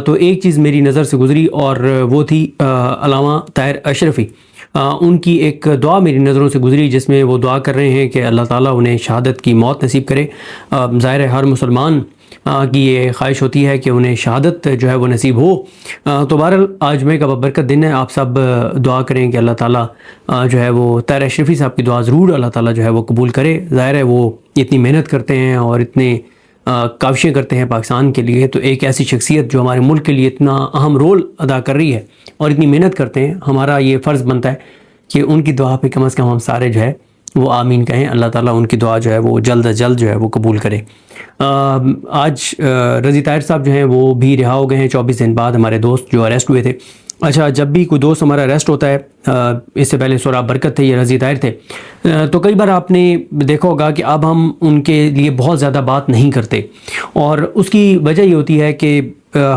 تو ایک چیز میری نظر سے گزری اور وہ تھی علامہ طاہر اشرفی. ان کی ایک دعا میری نظروں سے گزری جس میں وہ دعا کر رہے ہیں کہ اللہ تعالیٰ انہیں شہادت کی موت نصیب کرے. ظاہر ہے ہر مسلمان کی یہ خواہش ہوتی ہے کہ انہیں شہادت جو ہے وہ نصیب ہو. تو بہرحال آج جمعے کا برکت دن ہے. آپ سب دعا کریں کہ اللہ تعالیٰ جو ہے وہ طاہر اشرفی صاحب کی دعا ضرور اللہ تعالیٰ جو ہے وہ قبول کرے. ظاہر ہے وہ اتنی محنت کرتے ہیں اور اتنے کاوشیں کرتے ہیں پاکستان کے لیے, تو ایک ایسی شخصیت جو ہمارے ملک کے لیے اتنا اہم رول ادا کر رہی ہے اور اتنی محنت کرتے ہیں, ہمارا یہ فرض بنتا ہے کہ ان کی دعا پہ کم از کم ہم سارے جو ہے وہ آمین کہیں. اللہ تعالیٰ ان کی دعا جو ہے وہ جلد از جلد جو ہے وہ قبول کرے. آج رضی طاہر صاحب جو ہیں وہ بھی رہا ہو گئے ہیں 24 دن بعد. ہمارے دوست جو اریسٹ ہوئے تھے, اچھا جب بھی کوئی دوست ہمارا اریسٹ ہوتا ہے, اس سے پہلے سوراب برکت تھے, یہ رضی طاہر تھے, تو کئی بار آپ نے دیکھا ہوگا کہ اب ہم ان کے لیے بہت زیادہ بات نہیں کرتے, اور اس کی وجہ یہ ہوتی ہے کہ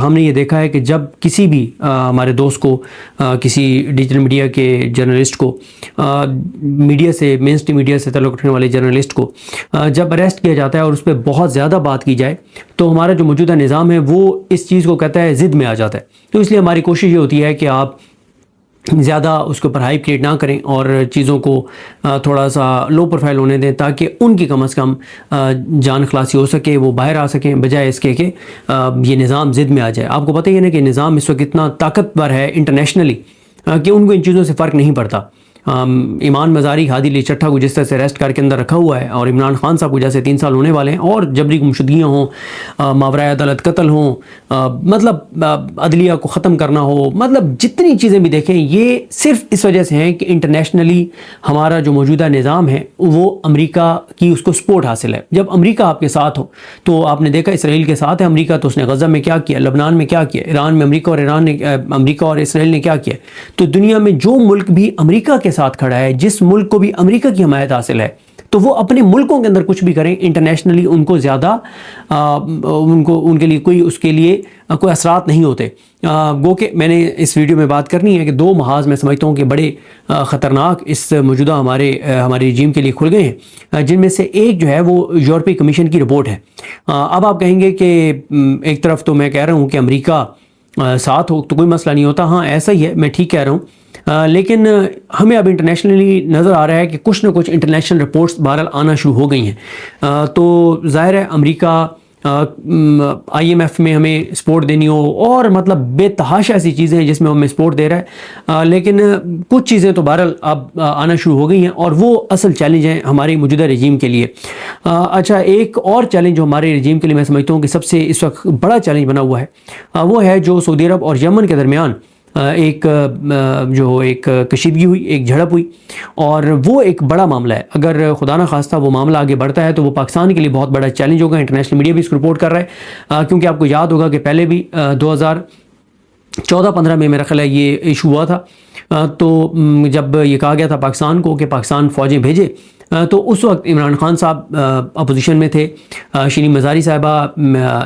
ہم نے یہ دیکھا ہے کہ جب کسی بھی ہمارے دوست کو, کسی ڈیجیٹل میڈیا کے جرنلسٹ کو, میڈیا سے مین اسٹریم میڈیا سے تعلق رکھنے والے جرنلسٹ کو جب اریسٹ کیا جاتا ہے اور اس پہ بہت زیادہ بات کی جائے تو ہمارا جو موجودہ نظام ہے وہ اس چیز کو کہتا ہے ضد میں آ جاتا ہے. تو اس لیے ہماری کوشش یہ ہوتی ہے کہ آپ زیادہ اس کے اوپر ہائپ کریٹ نہ کریں اور چیزوں کو تھوڑا سا لو پروفائل ہونے دیں تاکہ ان کی کم از کم جان خلاصی ہو سکے, وہ باہر آ سکیں, بجائے اس کے کہ یہ نظام ضد میں آ جائے. آپ کو پتہ ہی ہے نا کہ نظام اس وقت اتنا طاقتور ہے انٹرنیشنلی کہ ان کو ان چیزوں سے فرق نہیں پڑتا. ایمان مزاری, ہادی علی چٹھا کو جس طرح سے اریسٹ کر کے اندر رکھا ہوا ہے, اور عمران خان صاحب کو جیسے 3 سال ہونے والے ہیں, اور جبری گمشدگیاں ہوں, ماورائے عدالت قتل ہوں, مطلب عدلیہ کو ختم کرنا ہو, مطلب جتنی چیزیں بھی دیکھیں یہ صرف اس وجہ سے ہیں کہ انٹرنیشنلی ہمارا جو موجودہ نظام ہے وہ امریکہ کی اس کو سپورٹ حاصل ہے. جب امریکہ آپ کے ساتھ ہو تو آپ نے دیکھا اسرائیل کے ساتھ ہے امریکہ, تو اس نے غزہ میں کیا کیا, لبنان میں کیا کیا, ایران میں امریکہ اور اسرائیل نے کیا کیا. تو دنیا میں جو ملک بھی امریکہ کے ساتھ کھڑا ہے, جس ملک کو بھی امریکہ کی حمایت حاصل ہے, تو وہ اپنے ملکوں کے اندر کچھ بھی کریں انٹرنیشنلی ان کو زیادہ ان کے لیے کوئی اس کے لیے کوئی اثرات نہیں ہوتے. گو کہ میں نے اس ویڈیو میں بات کرنی ہے کہ 2 محاذ میں سمجھتا ہوں کہ بڑے خطرناک اس موجودہ ہمارے رجیم کے لیے کھل گئے ہیں, جن میں سے ایک جو ہے وہ یورپی کمیشن کی رپورٹ ہے. اب آپ کہیں گے کہ ایک طرف تو میں کہہ رہا ہوں کہ امریکہ ساتھ ہو تو کوئی مسئلہ نہیں ہوتا, ہاں ایسا ہی ہے, میں ٹھیک کہہ رہا ہوں, لیکن ہمیں اب انٹرنیشنلی نظر آ رہا ہے کہ کچھ نہ کچھ انٹرنیشنل رپورٹس بہرحال آنا شروع ہو گئی ہیں. تو ظاہر ہے امریکہ IMF میں ہمیں سپورٹ دینی ہو, اور مطلب بے تحاشا ایسی چیزیں ہیں جس میں ہمیں سپورٹ دے رہا ہے, لیکن کچھ چیزیں تو بہرحال اب آنا شروع ہو گئی ہیں, اور وہ اصل چیلنج ہیں ہمارے موجودہ رجیم کے لیے. اچھا ایک اور چیلنج جو ہمارے رجیم کے لیے میں سمجھتا ہوں کہ سب سے اس وقت بڑا چیلنج بنا ہوا ہے, وہ ہے جو سعودی عرب اور یمن کے درمیان ایک کشیدگی ہوئی, ایک جھڑپ ہوئی, اور وہ ایک بڑا معاملہ ہے. اگر خدا نہ خواستہ وہ معاملہ آگے بڑھتا ہے تو وہ پاکستان کے لیے بہت بڑا چیلنج ہوگا. انٹرنیشنل میڈیا بھی اس کو رپورٹ کر رہا ہے, کیونکہ آپ کو یاد ہوگا کہ پہلے بھی 2014-15 میں میرا خیال ہے یہ ایشو ہوا تھا. تو جب یہ کہا گیا تھا پاکستان کو کہ پاکستان فوجیں بھیجے, تو اس وقت عمران خان صاحب اپوزیشن میں تھے, شیریں مزاری صاحبہ,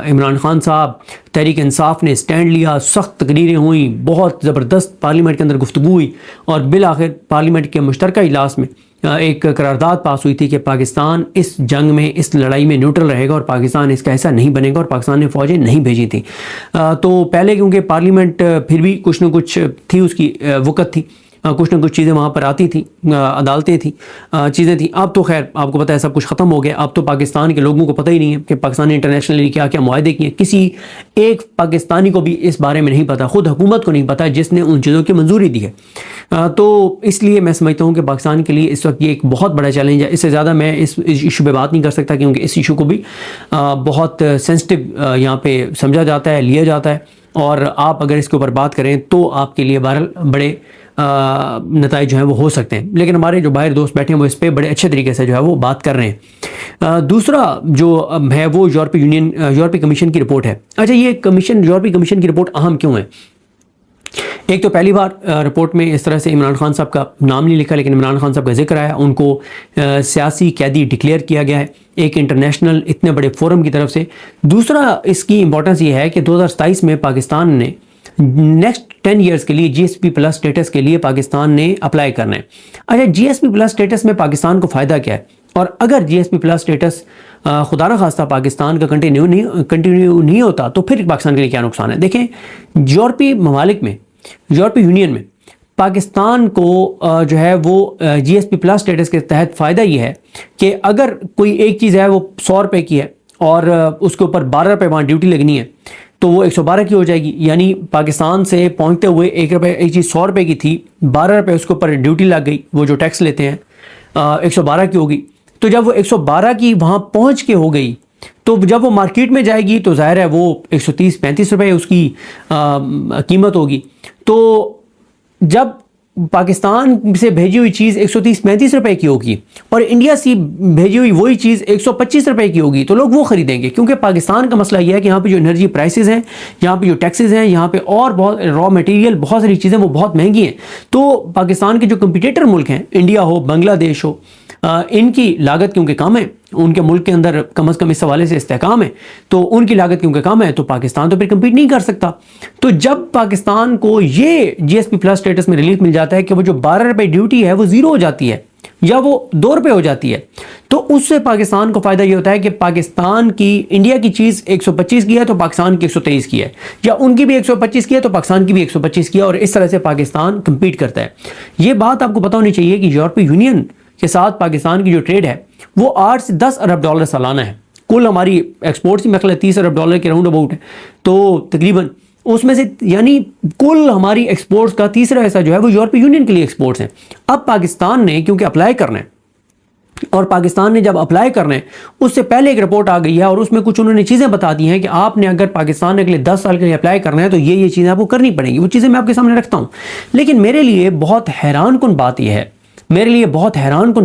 عمران خان صاحب, تحریک انصاف نے سٹینڈ لیا, سخت تقریریں ہوئیں, بہت زبردست پارلیمنٹ کے اندر گفتگو ہوئی, اور بالآخر پارلیمنٹ کے مشترکہ اجلاس میں ایک قرارداد پاس ہوئی تھی کہ پاکستان اس جنگ میں, اس لڑائی میں نیوٹرل رہے گا, اور پاکستان اس کا حصہ نہیں بنے گا, اور پاکستان نے فوجیں نہیں بھیجی تھیں. تو پہلے کیونکہ پارلیمنٹ پھر بھی کچھ نہ کچھ تھی, اس کی وقت تھی, کچھ نہ کچھ چیزیں وہاں پر آتی تھیں, عدالتیں تھیں, چیزیں تھیں. اب تو خیر آپ کو پتہ ہے سب کچھ ختم ہو گیا. اب تو پاکستان کے لوگوں کو پتہ ہی نہیں ہے کہ پاکستان نے انٹرنیشنلی کیا کیا معاہدے کیے. کسی ایک پاکستانی کو بھی اس بارے میں نہیں پتہ, خود حکومت کو نہیں پتہ جس نے ان چیزوں کی منظوری دی ہے. تو اس لیے میں سمجھتا ہوں کہ پاکستان کے لیے اس وقت یہ ایک بہت بڑا چیلنج ہے. اس سے زیادہ میں اس ایشو پہ بات نہیں کر سکتا, کیونکہ اس ایشو کو بھی بہت سینسٹیو یہاں پہ سمجھا جاتا ہے, لیا جاتا ہے, اور آپ اگر اس کے اوپر بات کریں تو آپ کے لیے بہرحال بڑے نتائج جو ہیں وہ ہو سکتے ہیں. لیکن ہمارے جو باہر دوست بیٹھے ہیں وہ اس پہ بڑے اچھے طریقے سے جو ہے وہ بات کر رہے ہیں. دوسرا جو ہے وہ یورپی کمیشن کی رپورٹ ہے. اچھا یہ یورپی کمیشن کی رپورٹ اہم کیوں ہے؟ ایک تو پہلی بار رپورٹ میں اس طرح سے عمران خان صاحب کا نام نہیں لکھا, لیکن عمران خان صاحب کا ذکر آیا, ان کو سیاسی قیدی ڈکلیئر کیا گیا ہے ایک انٹرنیشنل اتنے بڑے فورم کی طرف سے. دوسرا اس کی امپورٹنس یہ ہے کہ 2027 میں پاکستان نے نیکسٹ 10 ایئرس کے لیے GSP+ اسٹیٹس کے لیے پاکستان نے اپلائی کرنا ہے. اچھا GSP+ اسٹیٹس میں پاکستان کو فائدہ کیا ہے, اور اگر GSP+ اسٹیٹس خدا نہ خواستہ پاکستان کا کنٹینیو نہیں ہوتا تو پھر پاکستان کے لیے کیا نقصان ہے. دیکھیں یورپی ممالک میں، یورپی یونین میں پاکستان کو جو ہے وہ جی ایس پی پلس اسٹیٹس کے تحت فائدہ یہ ہے کہ اگر کوئی ایک چیز ہے وہ 100 روپے کی ہے اور اس کے اوپر 12 روپے وہاں ڈیوٹی لگنی ہے تو وہ 112 کی ہو جائے گی. یعنی پاکستان سے پہنچتے ہوئے ایک چیز 100 روپے کی تھی، 12 روپے اس کے اوپر ڈیوٹی لگ گئی، وہ جو ٹیکس لیتے ہیں 112 کی ہوگی. تو جب وہ 112 کی وہاں پہنچ کے ہو گئی تو جب وہ مارکیٹ میں جائے گی تو ظاہر ہے وہ 130-135 روپے اس کی قیمت ہوگی. تو جب پاکستان سے بھیجی ہوئی چیز 130-135 روپے کی ہوگی اور انڈیا سے بھیجی ہوئی وہی چیز 125 روپے کی ہوگی تو لوگ وہ خریدیں گے، کیونکہ پاکستان کا مسئلہ یہ ہے کہ یہاں پہ جو انرجی پرائسز ہیں، یہاں پہ جو ٹیکسز ہیں، یہاں پہ اور بہت را میٹیریل، بہت ساری چیزیں وہ بہت مہنگی ہیں. تو پاکستان کے جو کمپیٹیٹر ملک ہیں، انڈیا ہو، بنگلہ دیش ہو، ان کی لاگت کیونکہ کم ہے، ان کے ملک کے اندر کم از کم اس حوالے سے استحکام ہے، تو ان کی لاگت کیونکہ کم ہے تو پاکستان تو پھر کمپیٹ نہیں کر سکتا. تو جب پاکستان کو یہ جی ایس پی پلس اسٹیٹس میں ریلیف مل جاتا ہے کہ وہ جو 12 روپے ڈیوٹی ہے وہ زیرو ہو جاتی ہے یا وہ 2 روپے ہو جاتی ہے، تو اس سے پاکستان کو فائدہ یہ ہوتا ہے کہ پاکستان کی، انڈیا کی چیز 125 کی ہے تو پاکستان کی 123 کی ہے، یا ان کی بھی 125 کی ہے تو پاکستان کی بھی 125 کی ہے، اور اس طرح سے پاکستان کمپیٹ کرتا ہے. یہ بات آپ کو پتہ ہونی چاہیے کہ یورپی یونین کے ساتھ پاکستان کی جو ٹریڈ ہے وہ 8 سے 10 ارب ڈالر سالانہ ہے. کل ہماری ایکسپورٹس ہی مثلا 30 ارب ڈالر کے راؤنڈ اباؤٹ ہے، تو تقریباً اس میں سے یعنی کل ہماری ایکسپورٹس کا تیسرا حصہ جو ہے وہ یورپی یونین کے لیے ایکسپورٹس ہیں. اب پاکستان نے کیونکہ اپلائی کرنا ہے، اور پاکستان نے جب اپلائی کرنا ہے اس سے پہلے ایک رپورٹ آ گئی ہے اور اس میں کچھ انہوں نے چیزیں بتا دی ہیں کہ آپ نے اگر پاکستان نے اگلے 10 سال کے لیے اپلائی کرنا ہے تو یہ چیزیں آپ کو کرنی پڑیں گی. وہ چیزیں میں آپ کے سامنے رکھتا ہوں، لیکن میرے لیے بہت حیران کن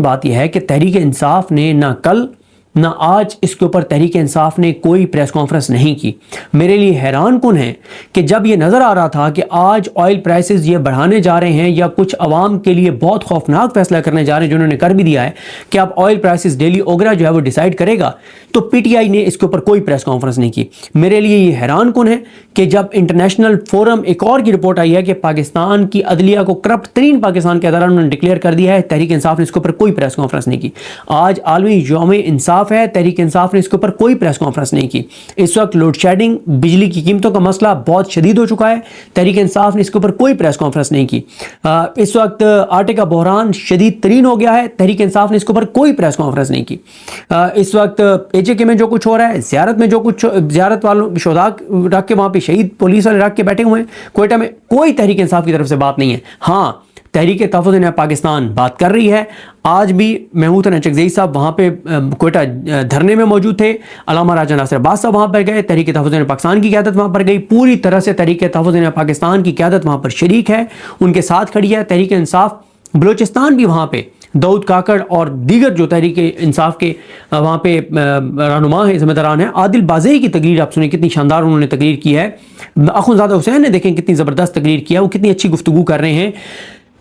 بات یہ ہے کہ تحریک انصاف نے نہ کل نہ آج اس کے اوپر تحریک انصاف نے کوئی پریس کانفرنس نہیں کی. میرے لیے حیران کن ہے کہ جب یہ نظر آ رہا تھا کہ آج آئل پرائسز یہ بڑھانے جا رہے ہیں یا کچھ عوام کے لیے بہت خوفناک فیصلہ کرنے جا رہے ہیں، جنہوں نے کر بھی دیا ہے کہ اب آئل پرائسز ڈیلی اوگرا جو ہے وہ ڈیسائیڈ کرے گا، تو پی ٹی آئی نے اس کے اوپر کوئی پریس کانفرنس نہیں کی. میرے لیے یہ حیران کن ہے کہ جب انٹرنیشنل فورم ایک اور کی رپورٹ آئی ہے کہ پاکستان کی عدلیہ کو کرپٹ ترین پاکستان کے اداروں نے ڈکلیئر کر دیا ہے، تحریک انصاف نے اس کے اوپر کوئی پریس کانفرنس نہیں کی. آج عالمی یوم انصاف ہے، تحریک انصاف نے اس کے اوپر کوئی پریس کانفرنس نہیں کی. اس وقت لوڈ شیڈنگ، بجلی کی قیمتوں کا مسئلہ بہت شدید ہو چکا ہے، تحریک انصاف نے اس کے اوپر کوئی پریس کانفرنس نہیں کی. اس وقت آٹے کا بحران شدید ترین ہو گیا ہے، تحریک انصاف نے اس کے اوپر کوئی پریس کانفرنس نہیں کی. اس وقت ایچ اے کے میں جو کچھ ہو رہا ہے، زیارت میں جو کچھ، زیارت والوں شہداء رکھ کے وہاں پہ شہید پولیس والے رکھ کے بیٹھے ہوئے ہیں کوئٹہ میں، کوئی تحریک انصاف کی طرف سے بات نہیں ہے. ہاں تحریک تحفظ پاکستان بات کر رہی ہے. آج بھی محمود حسن چکزئی صاحب وہاں پہ کوئٹہ دھرنے میں موجود تھے، علامہ راجہ ناصر عباس صاحب وہاں پر گئے، تحریک تحفظ پاکستان کی قیادت وہاں پر گئی، پوری طرح سے تحریک تحفظ پاکستان کی قیادت وہاں پر شریک ہے، ان کے ساتھ کھڑی ہے. تحریک انصاف بلوچستان بھی وہاں پہ داؤد کاکڑ اور دیگر جو تحریک انصاف کے وہاں پہ رہنما ہیں، ذمہ داران ہیں. عادل بازئی کی تقریر آپ سنیں، کتنی شاندار انہوں نے تقریر کی ہے. اخوندزادہ حسین نے دیکھیں کتنی زبردست تقریر کیا، وہ کتنی اچھی گفتگو کر رہے ہیں.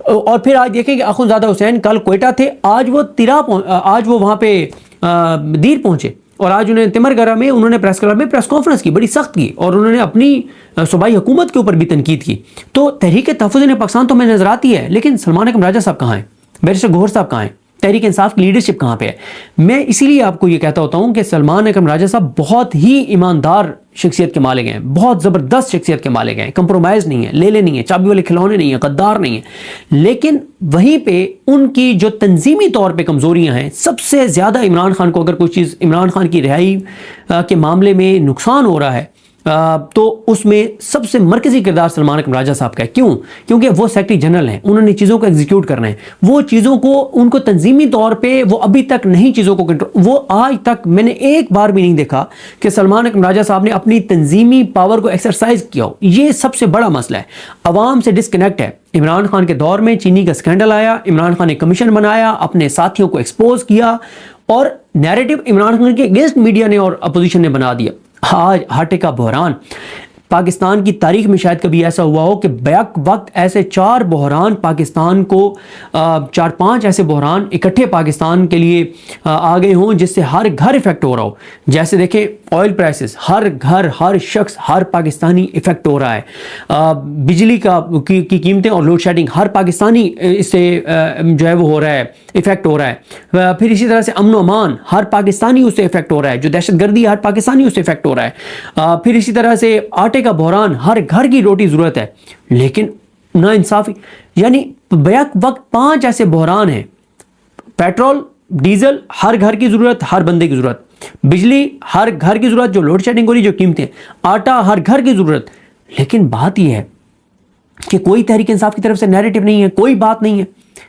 اور پھر آج دیکھیں کہ اخوندزادہ حسین کل کوئٹہ تھے، آج وہ وہاں پہ دیر پہنچے، اور آج انہیں تمرگرہ میں انہوں نے پریس کلب میں پریس کانفرنس کی، بڑی سخت کی، اور انہوں نے اپنی صوبائی حکومت کے اوپر بھی تنقید کی. تو تحریک تحفظ پاکستان تو ہمیں نظر آتی ہے، لیکن سلمان اکرم راجہ صاحب کہاں ہیں؟ بیرسٹر گوہر صاحب کہاں ہیں؟ تحریک انصاف کی لیڈرشپ کہاں پہ ہے؟ میں اسی لیے آپ کو یہ کہتا ہوتا ہوں کہ سلمان اکرم راجہ صاحب بہت ہی ایماندار شخصیت کے مالک ہیں، بہت زبردست شخصیت کے مالک ہیں، کمپرومائز نہیں ہے، لے نہیں ہے، چابی والے کھلونے نہیں ہیں، غدار نہیں ہیں. لیکن وہیں پہ ان کی جو تنظیمی طور پہ کمزوریاں ہیں، سب سے زیادہ عمران خان کو اگر کوئی چیز عمران خان کی رہائی کے معاملے میں نقصان ہو رہا ہے تو اس میں سب سے مرکزی کردار سلمان اکرم راجہ صاحب کا ہے. کیوں؟ کیونکہ وہ سیکرٹری جنرل ہیں، انہوں نے چیزوں کو ایگزیکیوٹ کرنا ہے، وہ چیزوں کو ان کو تنظیمی طور پہ وہ ابھی تک نہیں چیزوں کو کنٹرول، وہ آج تک میں نے ایک بار بھی نہیں دیکھا کہ سلمان اکرم راجہ صاحب نے اپنی تنظیمی پاور کو ایکسرسائز کیا ہو. یہ سب سے بڑا مسئلہ ہے، عوام سے ڈسکنیکٹ ہے. عمران خان کے دور میں چینی کا سکینڈل آیا، عمران خان نے کمیشن بنایا، اپنے ساتھیوں کو ایکسپوز کیا، اور نیریٹو عمران خان کے اگینسٹ میڈیا نے اور اپوزیشن نے بنا دیا. آج آٹے کا بحران، پاکستان کی تاریخ میں شاید کبھی ایسا ہوا ہو کہ بیک وقت ایسے 4 بحران پاکستان کو 4-5 ایسے بحران اکٹھے پاکستان کے لیے آ گئے ہوں جس سے ہر گھر افیکٹ ہو رہا ہو. جیسے دیکھیں آئل پرائسز، ہر گھر، ہر شخص، ہر پاکستانی افیکٹ ہو رہا ہے. بجلی کی قیمتیں اور لوڈ شیڈنگ، ہر پاکستانی اس سے جو ہے وہ ہو رہا ہے، افیکٹ ہو رہا ہے. پھر اسی طرح سے امن و امان، ہر پاکستانی اس سے افیکٹ ہو رہا ہے. جو دہشت گردی، ہر پاکستانی اس سے افیکٹ ہو رہا ہے. پھر اسی طرح سے آٹے کا بحران، ہر گھر کی روٹی ضرورت ہے لیکن نا انصافی. یعنی بیک وقت 5 ایسے بحران ہیں. پیٹرول، ڈیزل ہر گھر کی ضرورت، ہر بندے کی ضرورت. بجلی ہر گھر کی ضرورت جو لوڈ شیڈنگ ہو رہی، جو قیمتیں. آٹا ہر گھر کی ضرورت. لیکن بات یہ ہے کہ کوئی تحریک انصاف کی طرف سے نیریٹو نہیں ہے، کوئی بات نہیں ہے.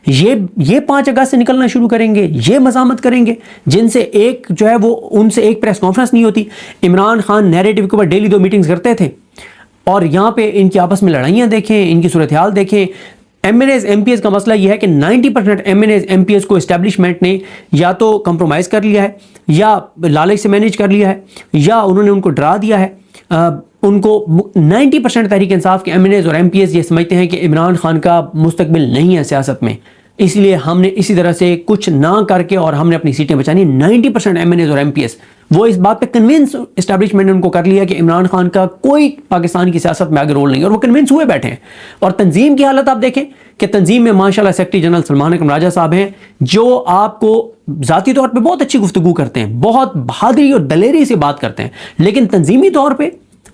یہ 5 اگست سے نکلنا شروع کریں گے، یہ مزاحمت کریں گے جن سے ایک جو ہے وہ ان سے ایک پریس کانفرنس نہیں ہوتی. عمران خان نیریٹو کے اوپر ڈیلی 2 میٹنگز کرتے تھے اور یہاں پہ ان کی آپس میں لڑائیاں دیکھیں، ان کی صورتحال دیکھیں. M N As M P As کا مسئلہ یہ ہے کہ 90% M N As M P As کو اسٹیبلشمنٹ نے یا تو کمپرومائز کر لیا ہے، یا لالچ سے مینیج کر لیا ہے، یا انہوں نے ان کو ڈرا دیا ہے. ان کو 90% تحریک انصاف کے ایم این ایز اور ایم پی ایز یہ سمجھتے ہیں کہ عمران خان کا مستقبل نہیں ہے سیاست میں، اس لیے ہم نے اسی طرح سے کچھ نہ کر کے اور ہم نے اپنی سیٹیں بچانی. 90% ایم این ایز اور ایم پی ایس وہ اس بات پہ کنونس، اسٹیبلشمنٹ نے ان کو کر لیا کہ عمران خان کا کوئی پاکستان کی سیاست میں آگے رول نہیں ہے، اور وہ کنونس ہوئے بیٹھے ہیں. اور تنظیم کی حالت آپ دیکھیں کہ تنظیم میں ماشاءاللہ سیکرٹری جنرل سلمان اکرم راجہ صاحب ہیں جو آپ کو ذاتی طور پہ بہت اچھی گفتگو کرتے ہیں، بہت بہادری اور دلیری سے بات کرتے ہیں، لیکن تنظیمی طور پہ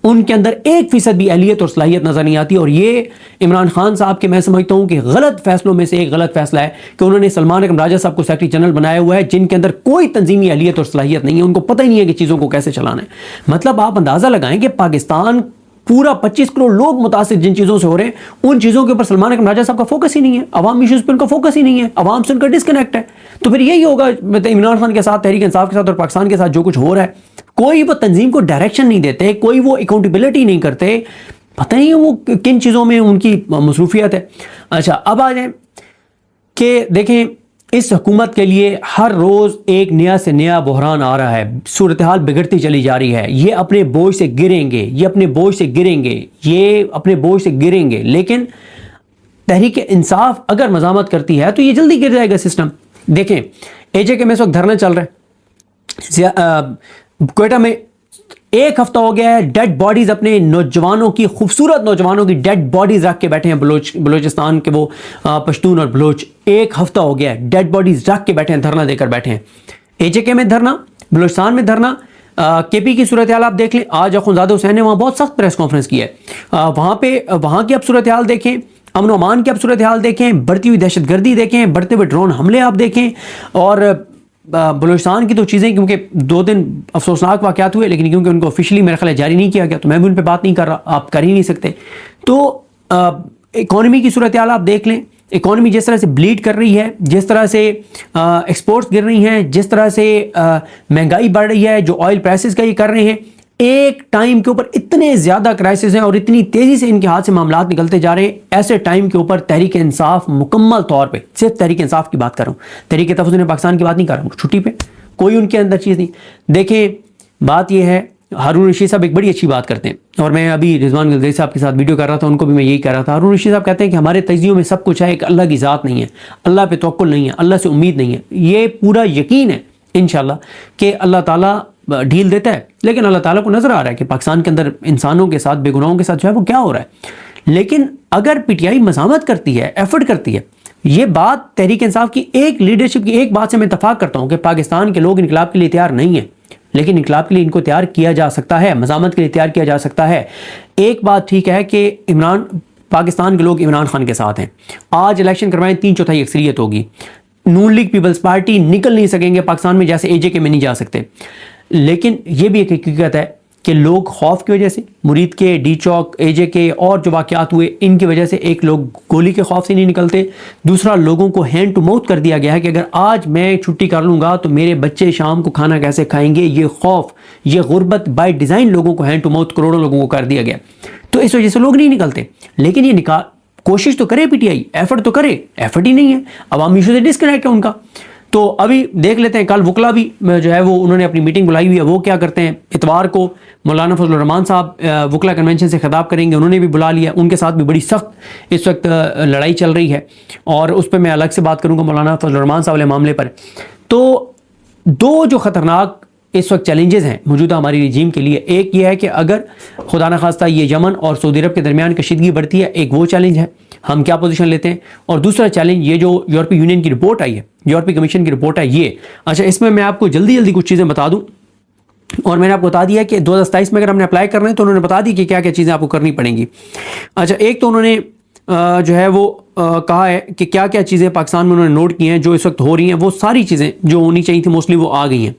ان کے اندر 1% بھی اہلیت اور صلاحیت نظر نہیں آتی. اور یہ عمران خان صاحب کے میں سمجھتا ہوں کہ غلط فیصلوں میں سے ایک غلط فیصلہ ہے کہ انہوں نے سلمان اکرم راجہ صاحب کو سیکرٹری جنرل بنایا ہوا ہے جن کے اندر کوئی تنظیمی اہلیت اور صلاحیت نہیں ہے. ان کو پتہ ہی نہیں ہے کہ چیزوں کو کیسے چلانا ہے. مطلب آپ اندازہ لگائیں کہ پاکستان پورا 25 کروڑ لوگ متاثر جن چیزوں سے ہو رہے ہیں، ان چیزوں کے اوپر سلمان اکرم راجہ صاحب کا فوکس ہی نہیں ہے. عوام ایشوز پہ ان کا فوکس ہی نہیں ہے، عوام سے ان کا ڈسکنیکٹ ہے. تو پھر یہی ہوگا عمران خان کے ساتھ، تحریک انصاف کے ساتھ اور پاکستان کے ساتھ جو کچھ ہو رہا ہے. کوئی وہ تنظیم کو ڈائریکشن نہیں دیتے، کوئی وہ اکاؤنٹیبلٹی نہیں کرتے، پتہ نہیں وہ کن چیزوں میں ان کی مصروفیت ہے. اچھا اب آ جائیں کہ دیکھیں اس حکومت کے لیے ہر روز ایک نیا سے نیا بحران آ رہا ہے، صورتحال بگڑتی چلی جا رہی ہے. یہ اپنے بوجھ سے گریں گے، یہ اپنے بوجھ سے گریں گے، یہ اپنے بوجھ سے گریں گے. لیکن تحریک انصاف اگر مزاحمت کرتی ہے تو یہ جلدی گر جائے گا سسٹم. دیکھیں اے جے کے میں اس وقت دھرنا چل رہا ہے کوئٹہ میں. 1 ہفتہ ہو گیا ہے ڈیڈ باڈیز، اپنے نوجوانوں کی، خوبصورت نوجوانوں کی ڈیڈ باڈیز رکھ کے بیٹھے ہیں بلوچستان کے وہ پشتون اور بلوچ. 1 ہفتہ ہو گیا ہے ڈیڈ باڈیز رکھ کے بیٹھے ہیں، دھرنا دے کر بیٹھے ہیں. اے جے کے میں دھرنا، بلوچستان میں دھرنا. کے پی کی صورتحال آپ دیکھ لیں، آج اخوندزادہ حسین نے وہاں بہت سخت پریس کانفرنس کی ہے. وہاں کی اب صورتحال دیکھیں، امن و امان کی اب صورتحال دیکھیں، بڑھتی ہوئی دہشت گردی دیکھیں، بڑھتے ہوئے ڈرون حملے آپ دیکھیں. اور بلوچستان کی تو چیزیں کیونکہ 2 دن افسوسناک واقعات ہوئے، لیکن کیونکہ ان کو آفیشلی میرا خیال ہے جاری نہیں کیا گیا تو میں بھی ان پہ بات نہیں کر رہا، آپ کر ہی نہیں سکتے. تو اکانومی کی صورتحال آپ دیکھ لیں، اکانومی جس طرح سے بلیڈ کر رہی ہے، جس طرح سے ایکسپورٹس گر رہی ہیں، جس طرح سے مہنگائی بڑھ رہی ہے، جو آئل پرائسز کا یہ کر رہے ہیں، ایک ٹائم کے اوپر اتنے زیادہ کرائسس ہیں اور اتنی تیزی سے ان کے ہاتھ سے معاملات نکلتے جا رہے ہیں. ایسے ٹائم کے اوپر تحریک انصاف مکمل طور پہ، صرف تحریک انصاف کی بات کر رہا ہوں، تحریک تحفظ پاکستان کی بات نہیں کر رہا ہوں، چھٹی پہ کوئی ان کے اندر چیز نہیں. دیکھیں بات یہ ہے، ہارون رشید صاحب ایک بڑی اچھی بات کرتے ہیں، اور میں ابھی رضوان گلدری صاحب کے ساتھ ویڈیو کر رہا تھا، ان کو بھی میں یہی کہہ رہا تھا. ہارون رشید صاحب کہتے ہیں کہ ہمارے تجزیوں میں سب کچھ ہے، ایک اللہ کی ذات نہیں ہے، اللہ پہ توکل نہیں ہے، اللہ سے امید نہیں ہے. یہ پورا یقین ہے انشاءاللہ کہ اللہ تعالیٰ ڈھیل دیتا ہے، لیکن اللہ تعالیٰ کو نظر آ رہا ہے کہ پاکستان کے اندر انسانوں کے ساتھ، بے گناہوں کے ساتھ جو ہے وہ کیا ہو رہا ہے. لیکن اگر پی ٹی آئی مزاحمت کرتی ہے، ایفرٹ کرتی ہے، یہ بات تحریک انصاف کی ایک لیڈرشپ کی ایک بات سے میں اتفاق کرتا ہوں کہ پاکستان کے لوگ انقلاب کے لیے تیار نہیں ہیں، لیکن انقلاب کے لیے ان کو تیار کیا جا سکتا ہے، مزاحمت کے لیے تیار کیا جا سکتا ہے. ایک بات ٹھیک ہے کہ پاکستان کے لوگ عمران خان کے ساتھ ہیں. آج الیکشن کروائیں 3/4 اکثریت ہوگی. نون لیگ پیپلز پارٹی نکل نہیں سکیں گے پاکستان میں، جیسے اے جے کے میں نہیں جا سکتے. لیکن یہ بھی ایک حقیقت ہے کہ لوگ خوف کی وجہ سے، مرید کے، ڈی چوک، اے جے کے اور جو واقعات ہوئے ان کی وجہ سے، ایک لوگ گولی کے خوف سے نہیں نکلتے، دوسرا لوگوں کو ہینڈ ٹو ماؤتھ کر دیا گیا ہے کہ اگر آج میں چھٹی کر لوں گا تو میرے بچے شام کو کھانا کیسے کھائیں گے. یہ خوف، یہ غربت بائی ڈیزائن لوگوں کو ہینڈ ٹو ماؤتھ کروڑوں لوگوں کو کر دیا گیا، تو اس وجہ سے لوگ نہیں نکلتے. لیکن یہ کوشش تو کرے پی ٹی آئی، ایفرٹ تو کرے، ایفرٹ ہی نہیں ہے، عوامی ایشو سے ڈسکنیکٹ ہے ان کا. تو ابھی دیکھ لیتے ہیں کل وکلا بھی جو ہے وہ انہوں نے اپنی میٹنگ بلائی ہوئی ہے، وہ کیا کرتے ہیں. اتوار کو مولانا فضل الرحمان صاحب وکلا کنونشن سے خطاب کریں گے، انہوں نے بھی بلا لیا. ان کے ساتھ بھی بڑی سخت اس وقت لڑائی چل رہی ہے، اور اس پہ میں الگ سے بات کروں گا مولانا فضل الرحمان صاحب والے معاملے پر. تو دو جو خطرناک اس وقت چیلنجز ہیں موجودہ ہماری رجیم کے لیے، ایک یہ ہے کہ اگر خدا نخواستہ یہ یمن اور سعودی عرب کے درمیان کشیدگی بڑھتی ہے، ایک وہ چیلنج ہے ہم کیا پوزیشن لیتے ہیں. اور دوسرا چیلنج یہ جو یورپی یونین کی رپورٹ آئی ہے، یورپی کمیشن کی رپورٹ ہے یہ. اچھا، اس میں آپ کو جلدی کچھ چیزیں بتا دوں، اور میں نے آپ کو بتا دیا کہ 2027 میں اگر ہم نے اپلائی کرنا ہے تو انہوں نے بتا دی کہ کیا کیا چیزیں آپ کو کرنی پڑیں گی. اچھا، ایک تو انہوں نے جو ہے وہ کہا ہے کہ کیا کیا چیزیں پاکستان میں انہوں نے نوٹ کی ہیں جو اس وقت ہو رہی ہیں، وہ ساری چیزیں جو ہونی چاہیے تھیں موسٹلی وہ آ گئی ہیں.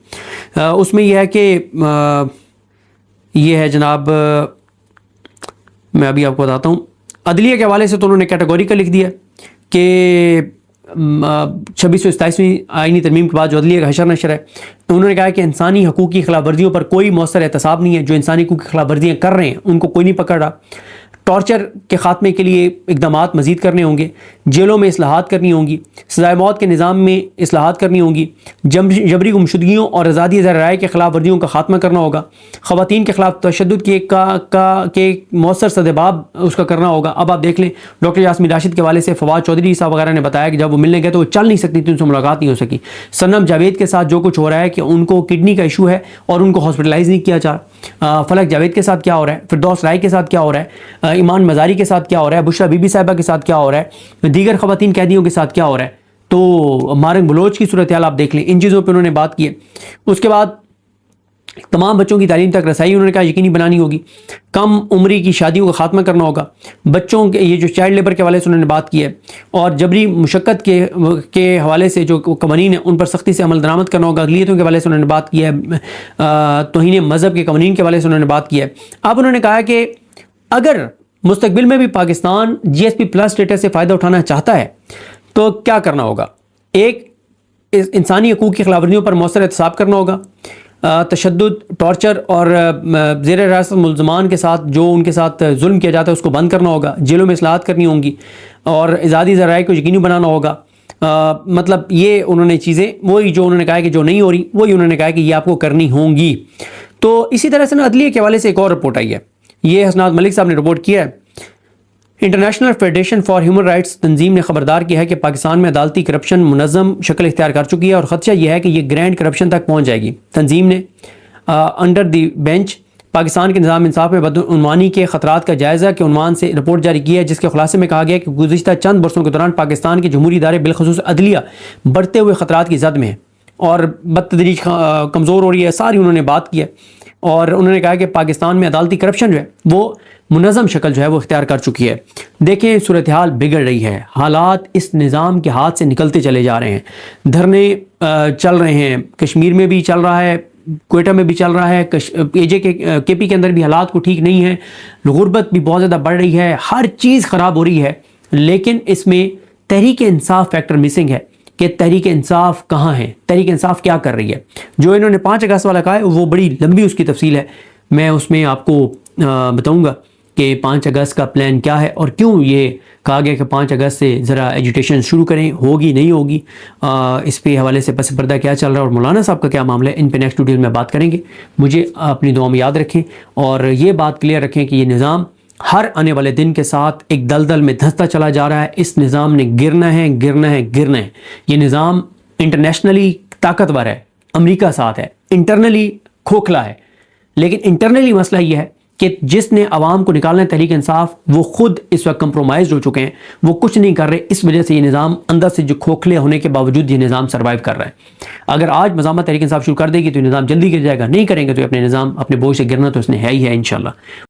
اس میں یہ ہے کہ یہ ہے جناب، میں ابھی آپ کو بتاتا ہوں. عدلیہ کے حوالے سے تو انہوں نے کیٹیگوریکل لکھ دیا کہ 2627ویں آئینی ترمیم کے بعد جو عدلیہ کا حشر نشر ہے، انہوں نے کہا کہ انسانی حقوق کی خلاف ورزیوں پر کوئی مؤثر احتساب نہیں ہے. جو انسانی حقوق کی خلاف ورزیاں کر رہے ہیں ان کو کوئی نہیں پکڑ رہا. ٹارچر کے خاتمے کے لیے اقدامات مزید کرنے ہوں گے، جیلوں میں اصلاحات کرنی ہوں گی، سزائے موت کے نظام میں اصلاحات کرنی ہوں گی، جبری گمشدگیوں اور آزادی زیر رائے کے خلاف ورزیوں کا خاتمہ کرنا ہوگا، خواتین کے خلاف تشدد کے مؤثر سدباب اس کا کرنا ہوگا. اب آپ دیکھ لیں ڈاکٹر یاسمین راشد کے حوالے سے فواد چودھری صاحب وغیرہ نے بتایا کہ جب وہ ملنے گئے تو وہ چل نہیں سکتی تھی، ان سے ملاقات نہیں ہو سکی. صنم جاوید کے ساتھ جو کچھ ہو رہا ہے کہ ان کو کڈنی کا ایشو ہے اور ان کو ہاسپٹلائز نہیں کیا جا رہا. فلک جاوید کے ساتھ کیا ہو رہا ہے، فردوس رائے کے ساتھ کیا ہو رہا ہے، ایمان مزاری کے ساتھ کیا ہو رہا ہے، بشرا بی بی صاحبہ کے ساتھ کیا ہو رہا ہے، دیگر خواتین قیدیوں کے ساتھ کیا ہو رہا ہے. تو مارنگ بلوچ کی صورتحال آپ دیکھ لیں. ان چیزوں پہ انہوں نے بات کی ہے. اس کے بعد تمام بچوں کی تعلیم تک رسائی انہوں نے کہا یقینی بنانی ہوگی، کم عمری کی شادیوں کا خاتمہ کرنا ہوگا، بچوں کے یہ جو چائلڈ لیبر کے حوالے سے انہوں نے بات کی ہے، اور جبری مشقت کے حوالے سے جو قوانین ہیں ان پر سختی سے عمل درآمد کرنا ہوگا. اقلیتوں کے حوالے سے انہوں نے بات کی ہے، توہین مذہب کے قوانین کے حوالے سے انہوں نے بات کی ہے. اب انہوں نے کہا کہ اگر مستقبل میں بھی پاکستان جی ایس پی پلس اسٹیٹس سے فائدہ اٹھانا چاہتا ہے تو کیا کرنا ہوگا. ایک، انسانی حقوق کی خلاف ورزیوں پر مؤثر احتساب کرنا ہوگا، تشدد، ٹارچر اور زیر حراست ملزمان کے ساتھ جو ان کے ساتھ ظلم کیا جاتا ہے اس کو بند کرنا ہوگا، جیلوں میں اصلاحات کرنی ہوں گی، اور آزادی ذرائع کو یقینی بنانا ہوگا. مطلب یہ انہوں نے چیزیں وہی جو انہوں نے کہا کہ جو نہیں ہو رہی وہی انہوں نے کہا کہ یہ آپ کو کرنی ہوں گی. تو اسی طرح سے نا عدلیہ کے حوالے سے ایک اور رپورٹ آئی ہے، یہ حسنات ملک صاحب نے رپورٹ کیا ہے. International federation for human rights تنظیم نے خبردار کیا ہے کہ پاکستان میں عدالتی کرپشن منظم شکل اختیار کر چکی ہے اور خدشہ یہ ہے کہ یہ گرینڈ کرپشن تک پہنچ جائے گی. تنظیم نے انڈر دی بینچ پاکستان کے نظام انصاف میں بدعنوانی کے خطرات کا جائزہ کے عنوان سے رپورٹ جاری کی ہے، جس کے خلاصے میں کہا گیا کہ گزشتہ چند برسوں کے دوران پاکستان کے جمہوری ادارے بالخصوص عدلیہ بڑھتے ہوئے خطرات کی زد میں ہے اور بتدریج کمزور ہو رہی ہے. ساری انہوں نے بات کی ہے، اور انہوں نے کہا کہ پاکستان میں عدالتی کرپشن جو ہے وہ منظم شکل جو ہے وہ اختیار کر چکی ہے. دیکھیں صورتحال بگڑ رہی ہے، حالات اس نظام کے ہاتھ سے نکلتے چلے جا رہے ہیں. دھرنے چل رہے ہیں، کشمیر میں بھی چل رہا ہے، کوئٹہ میں بھی چل رہا ہے، اے جے کے پی کے اندر بھی حالات کو ٹھیک نہیں ہے، غربت بھی بہت زیادہ بڑھ رہی ہے، ہر چیز خراب ہو رہی ہے. لیکن اس میں تحریک انصاف فیکٹر مسنگ ہے کہ تحریک انصاف کہاں ہے، تحریک انصاف کیا کر رہی ہے. جو انہوں نے 5 اگست والا کہا ہے وہ بڑی لمبی اس کی تفصیل ہے، میں اس میں آپ کو بتاؤں گا کہ 5 اگست کا پلان کیا ہے اور کیوں یہ کہا گیا کہ 5 اگست سے ذرا ایجوٹیشن شروع کریں، ہوگی نہیں ہوگی، اس پہ حوالے سے پس پردہ کیا چل رہا ہے اور مولانا صاحب کا کیا معاملہ ہے. ان پہ نیکسٹ ویڈیو میں بات کریں گے. مجھے اپنی دعا میں یاد رکھیں اور یہ بات کلیئر رکھیں کہ یہ نظام ہر آنے والے دن کے ساتھ ایک دلدل میں دھنستا چلا جا رہا ہے. اس نظام نے گرنا ہے گرنا ہے گرنا ہے. یہ نظام انٹرنیشنلی طاقتور ہے، امریکہ ساتھ ہے، انٹرنلی کھوکھلا ہے. لیکن انٹرنلی مسئلہ یہ ہے کہ جس نے عوام کو نکالنا ہے تحریک انصاف، وہ خود اس وقت کمپرومائز ہو چکے ہیں، وہ کچھ نہیں کر رہے. اس وجہ سے یہ نظام اندر سے جو کھوکھلے ہونے کے باوجود یہ نظام سروائیو کر رہا ہے. اگر آج مزاحمت تحریک انصاف شروع کر دے گی تو یہ نظام جلدی گر جائے گا، نہیں کریں گے تو اپنے نظام اپنے بوجھ سے گرنا تو اس نے ہے ہی ہے انشاءاللہ.